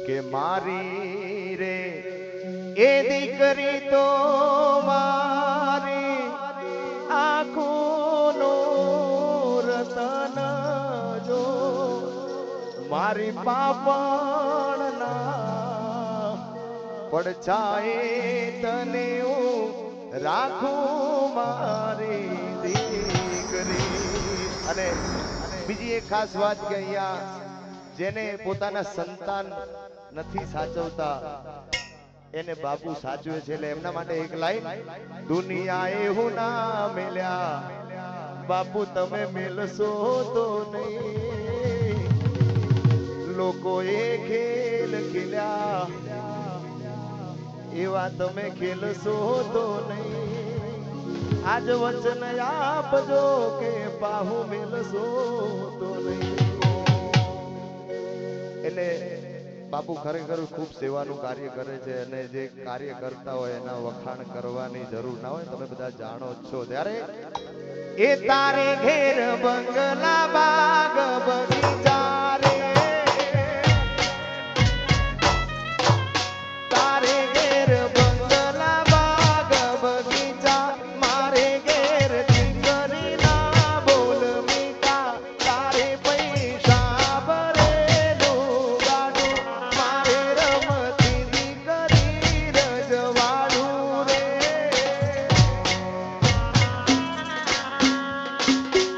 કે મારી રે એ દીકરી તો મારી આંખોનો રતન જો મારી પાપણના પડછાએ તને હું રાખું મારી દીકરી. અને બીજી એક ખાસ વાત કે અહીંયા જેને પોતાના સંતાન નથી સાચવતા એને બાપુ સાચવે છે, એટલે એમના માટે એક લાઈન, દુનિયાએ હું ના મેલ્યા બાપુ તમે મેલશો તો નહીં, લોકોએ ખેલ ખેલ્યા એવા તમે ખેલશો તો નહીં, આજ વચન આપજો કે બાહુ મેલશો તો નહીં. એટલે બાપુ ખરેખર ખૂબ સેવાનું કાર્ય કરે છે અને જે કાર્ય કરતા હોય એના વખાણ કરવાની જરૂર ના હોય, તમે બધા જાણો છો. ત્યારે એ તારે ઘેર બંગલા બાગ બગીચા રે, તારે ઘેર બંગલા બાગ બગીચા, મારે ઘેર દીકરી ના બોલ મીઠા, તારે પૈસા ભરેલું ગાડું, મારે રમતી દીકરી રજવાડું રે,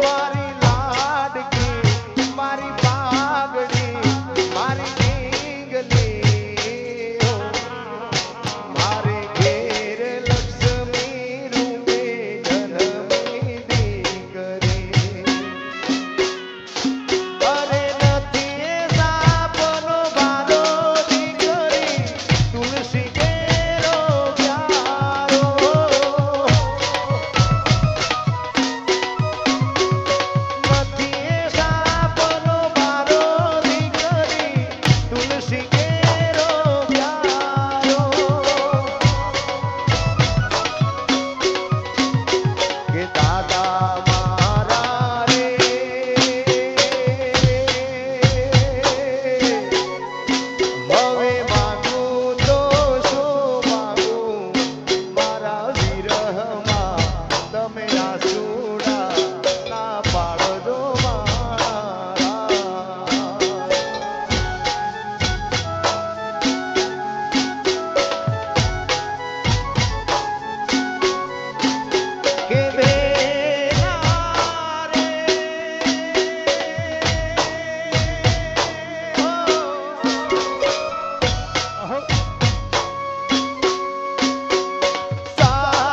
મારી લાડકી મારી પાઘડી મારી ઢીંગલી, મારે ઘેર લક્ષ્મી રૂપે જન્મી દીકરી, અરે નથી એ સાપનો ભારો દીકરી, તુલસી કેરો પ્યારો, નથી એ સાપનો ભારો દીકરી, તુલસી કેરો પ્યારો, કે દાદા મારા રે હવે માંગું તો શું માંગું, મારા વિરહમાં તમે આસુડા ના પાડજો મારા, કે વેલા રે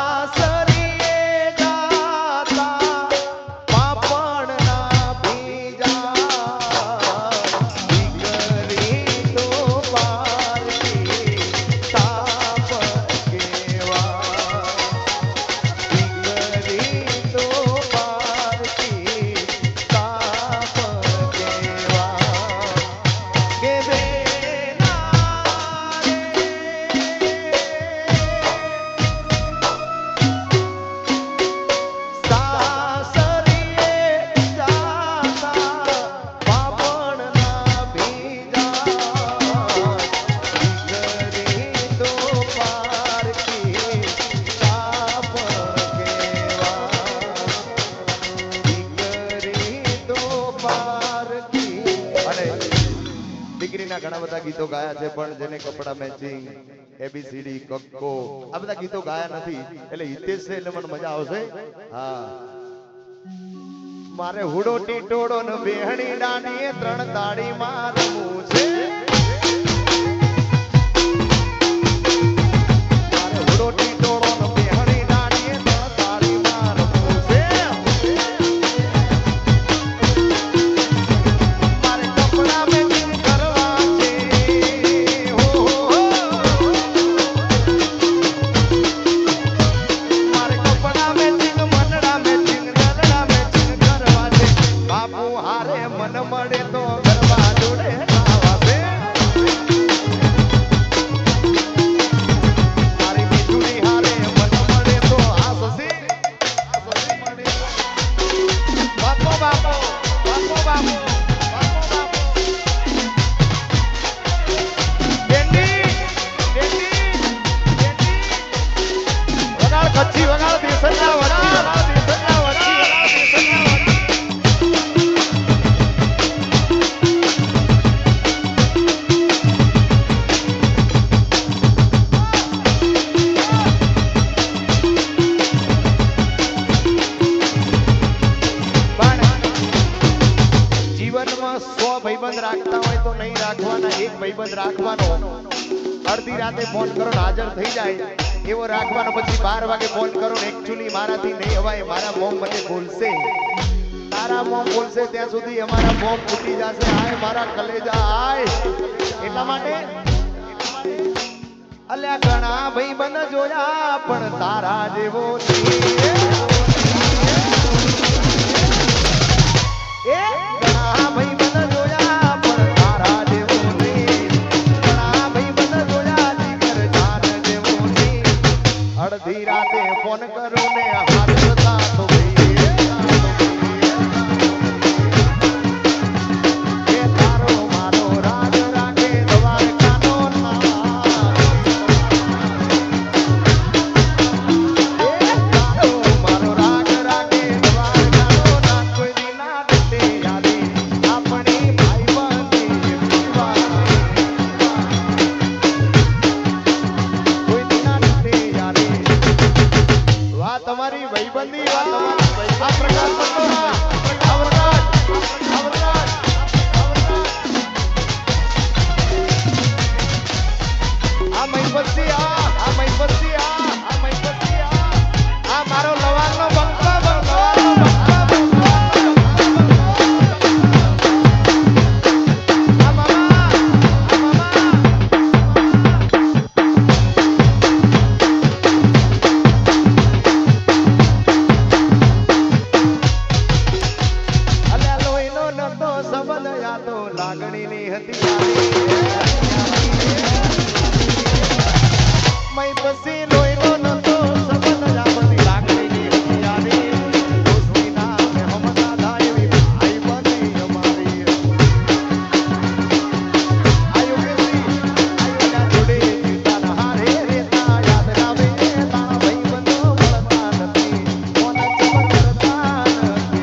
સાસરીએ જાતા પાપણના ભીજા, દીકરી તો પારકી તાપ કેવા, દીકરી તો પારકી તાપ કેવા, કે વેલા રે સાસરીએ જાતા પાપણના ભીજા, દીકરી તો પારકી તાપ કેવા, દીકરી તો પારકી. અને દીકરીના ઘણા બધા ગીતો ગાયા છે, પણ જેને કપડા મેચિંગ એબીસીડી કક્કો આ બધા ગીતો ગાયા નથી, એટલે હિતેશ છે એટલે મને મજા આવશે. હા, મારે હુડો ટીટોડો ને બેહણી દાંડીએ ત્રણ તાળી મારવું છે, મારે હુડો ટીટોડો ને બેહણી દાંડીએ ત્રણ તાળી મારવું છે, મારે કપડા મેચિંગ કરવા છે, હો હો હો. મારે કપડા મેચિંગ મનડા મેચિંગ દલડા મેચિંગ કરવા છે, બાપુ હારે મન મળે તો ગરબા જોડે ગાવા છે. ભાઈબંધ રાખવાનો, અડધી રાતે ફોન કરો ને હાજર થઈ જાય એવો રાખવાનો, પછી 12 વાગે ફોન કરો ને એકચ્યુઅલી મારાથી નહીં હવાય, મારા મોમ મને બોલશે, તારા મોમ બોલશે ત્યાં સુધી અમારા મોમ ફૂટી જશે, આય મારા કલેજા આય. એટલા માટે અલ્યા ઘણા ભાઈબંધ જોયા પણ તારા જેવો નહીં. એ ઘણા ભાઈબંધ જોયા પણ તારા જેવો નહીં, ઘણા ભાઈબંધ જોયા જીગર જાન જેવો નહીં. અડધી રાતે ફોન કરું ને હાથ જતા તો તમારી ભાઈબંધી આ પ્રકાશ મારો લવારનો બંકો લાગણીની હતી મય પછી લોહીનો નતો સંબંધ આપણી લાગણીની હતી યારી દોસ્તીના મહેમદા દાયવી આઈ બની અમારી આયુ કેસી આયુના જોડે જીતાના હારે રેતા યાદ આવે તારા ભાઈબંધો મળતા નથી કોણ ચમક કરતા નથી.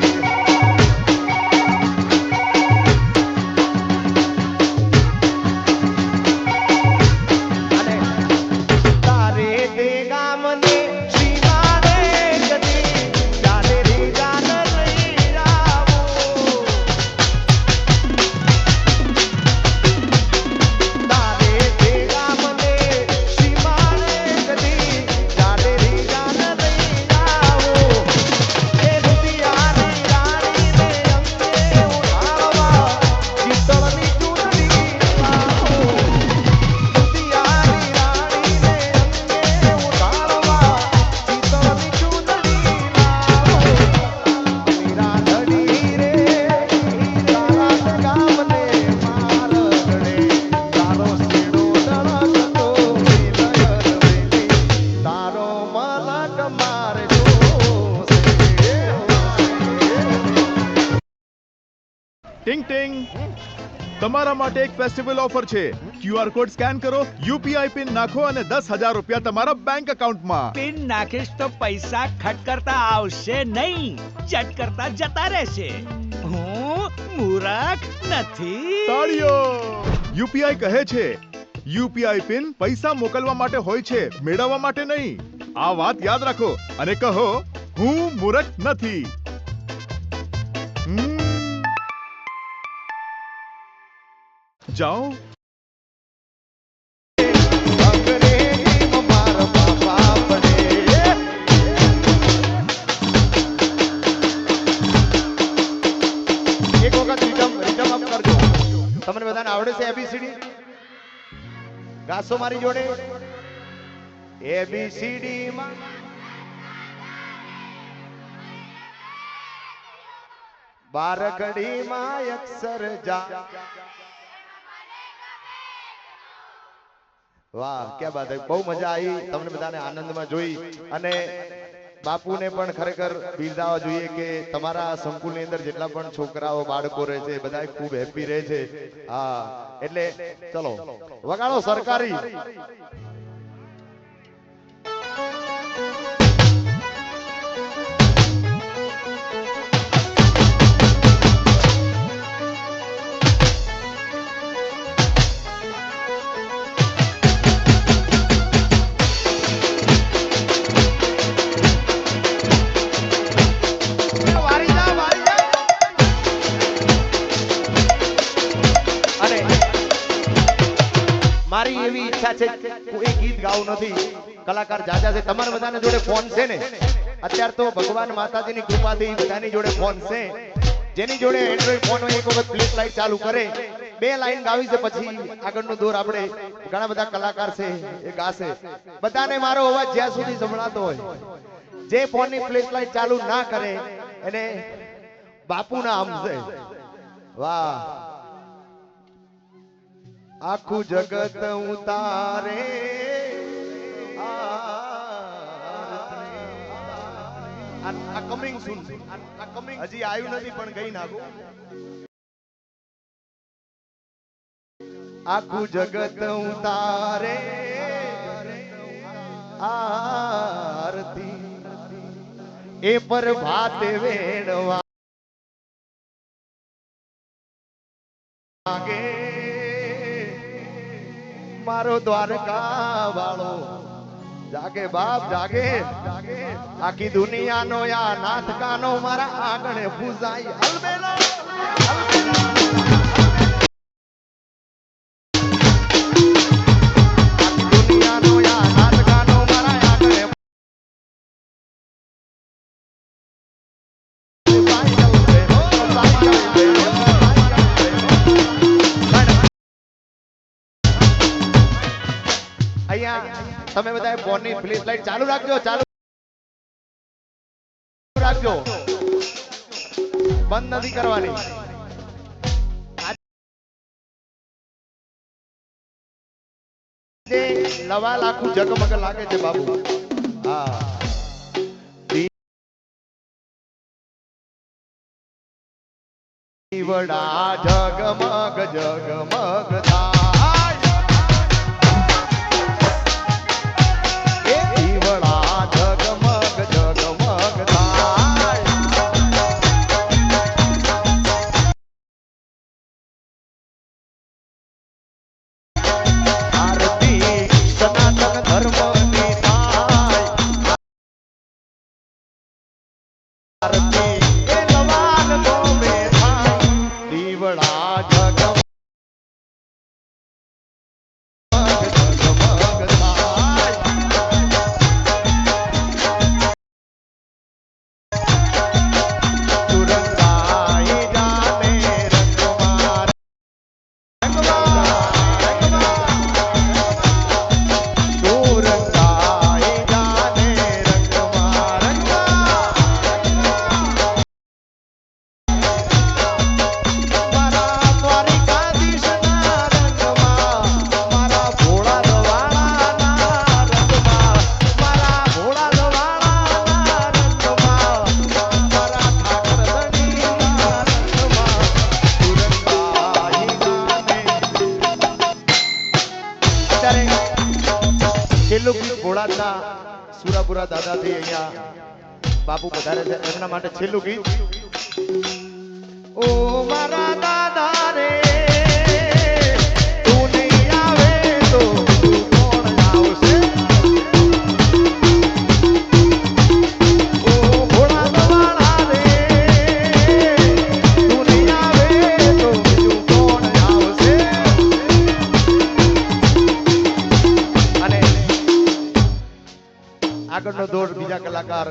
ટિંગ ટિંગ તમારા માટે એક ફેસ્ટિવલ ઓફર છે. QR કોડ સ્કેન કરો, UPI પિન નાખો અને 10,000 રૂપિયા તમારા બેંક એકાઉન્ટમાં. પિન નાખીશ તો પૈસા ખટ કરતા આવશે નહીં, ચટ કરતા જતા રહેશે. હું મૂરખ નથી. તાળીઓ. UPI કહે છે UPI પિન પૈસા મોકલવા માટે હોય છે, મેળવવા માટે નહીં. આ વાત યાદ રાખો અને કહો હું મૂરખ નથી. જાઓ. તમને બધાને આવડે છે ABCD? ગાસો મારી જોડે. ABCD માં બારકડી માં અક્ષર જા. વાહ ક્યાં બાત હે, બહુ મજા આવી. તમને બધાને આનંદમાં જોઈ અને બાપુને પણ ખરેખર બિરદાવવા જોઈએ કે તમારા સંકુલની અંદર જેટલા પણ છોકરાઓ બાળકો રહે છે બધા ખૂબ હેપી રહે છે. હા એટલે ચલો વગાડો સરકારી. મારી એવી ઈચ્છા છે કોઈ ગીત ગાવું નથી, કલાકાર જાજા છે, તમારા બધાને જોડે ફોન છે ને? અત્યારે તો ભગવાન માતાજીની કૃપાથી બધાની જોડે ફોન છે. જેની જોડે એન્ડ્રોઈડ ફોન હોય એક વખત ફ્લેશ લાઈટ ચાલુ કરે, 2 લાઈન ગાવી છે, પછી આગળનો દોર આપણે ઘણા બધા કલાકાર છે એ ગાશે. બધાને મારો અવાજ જ્યાં સુધી સંભળાતો હોય, જે ફોનની ફ્લેશ લાઈટ ચાલુ ના કરે એને બાપુના આમ છે. વાહ, આખું જગત ઉતારે આ કમિંગ સૂન છે, હજી આવ્યું નથી પણ ગઈ નાખું. આખું જગત ઉતારે આરતી, એ પર ભાતે વેણવા ગે મારો દ્વારકા વાળો જાગે બાપ જાગે. આખી દુનિયાનો યા નાથ કાનો મારા આંગણે પૂજાય. અલબેલા દુનિયાનો યા નાથ કાનો મારા આંગણે અહીંયા તમે બધા ફોનની ફ્લેશ લાઈટ ચાલુ રાખજો, ચાલુ રાખજો, બંધ નથી કરવાની. લવા લાખું જગમગ લાગે છે બાબુ. હા, દીવડા જગમગ જગમગ થાય, એ દીવડા જગમગ જગમગ થાય. આરતી સનાતન ધર્મની થાય, આરતી એ લવાન ગોમે થાય, દીવડા જગમગ જગમગ થાય. સુરંગાઈ જાને રંગમાં સુરંગાઈ જાને રંગમાં મારા દ્વારિકાધીશના રંગમાં, મારા ભોળા રવાડાના રંગમાં, મારા ભોળા રવાડાના રંગમાં, મારા ઠાકરધણીના રંગમાં સુરંગાઈ જાને. અત્યારે છેલ્લું ગીત ભોળાના સુરાપુરા દાદાથી અહીંયા બાપુ પધારે છે, એમના માટે છેલ્લું ગીત. ઓ મારા દાદા રે તું નહીં આવે તો તું કોણ આવશે? ઓ ભોળા દવાળા રે તું નહીં આવે તો બીજું કોણ આવશે? અને આગળનો દોર બીજા કલાકાર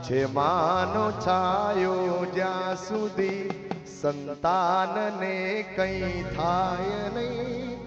છે. માનો છાયો જ્યાં સુધી સંતાનને કઈ થાય નહીં,